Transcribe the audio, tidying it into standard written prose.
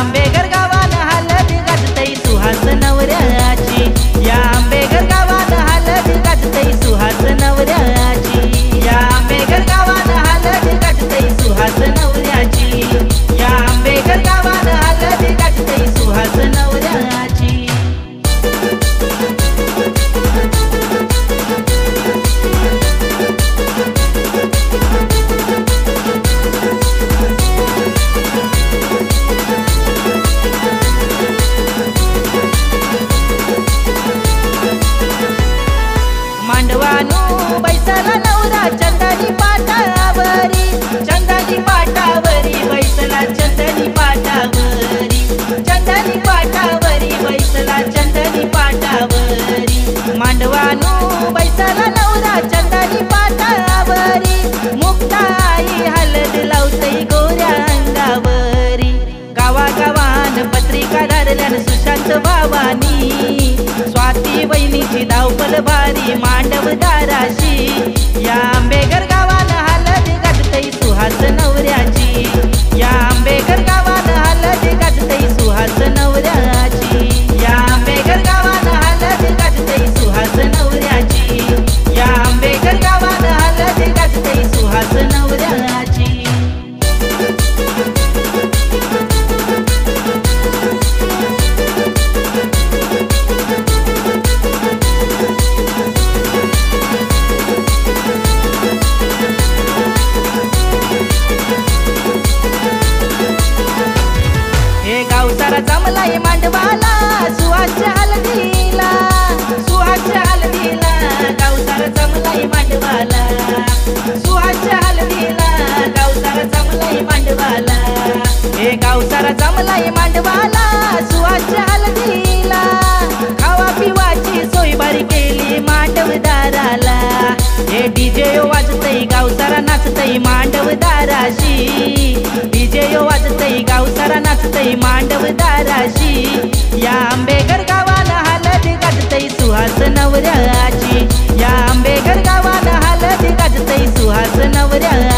आंबेघर गावान हलद गाजतई सुहास नवऱ्याची, या आंबेघर गावान हलद गाजतई सुहास नवऱ्याची, या आंबेघर गावान हलद गाजतई सुहास नवऱ्याची, या आंबेघर गावान हलद गाजतई सुहास नवऱ्याची। मांडवानो बैसला नवरा चंदनी पाटावरी, चंदनी पाटावरी बैसला चंदनी पाटावरी, चंदनी पाटावरी बैसला चंदनी पाटावरी। मांडवानो बैसला नवरा चंदनी पाटावरी, मुक्ताई हलद लावतई गोऱ्या अंगावरी। गावागावान पत्रिका धारल्यान सुशांत भावानी, स्वाती वहिनीची धावपल भारी मांडव दाराशी, या आंबेघर गावान हलद गाजतई सुहास नवऱ्याची, या आंबेघर गावान हलद गाजतई सुहास नवऱ्याची, या आंबेघर गावान हलद गाजतई सुहास नवऱ्याची, या आंबेघर गावान हलद गाजतई सुहास नवऱ्याची। गावसारा जमलाय मांडवाला सुहासच्या हलदीला, सुहासच्या हलदीला गावसारा जमलाय मांडवाला, सुहासच्या हलदीला गावसारा जमलाय मांडवाला। हे गावसारा जमलाय मांडवाला सुहासच्या हलदीला, खावा पिवाची सोय भारी केली मांडवदाराला। हे डीजे वाजतई गावसारा नाचतई मांडवदाराशी, डीजे वाजतई गावसारा नाचतई मांडवदाराशी, या आंबेघर गावान हलद गाजतई सुहास नवऱ्याची, या आंबेघर गावान हलद गाजतई सुहास नवऱ्याची।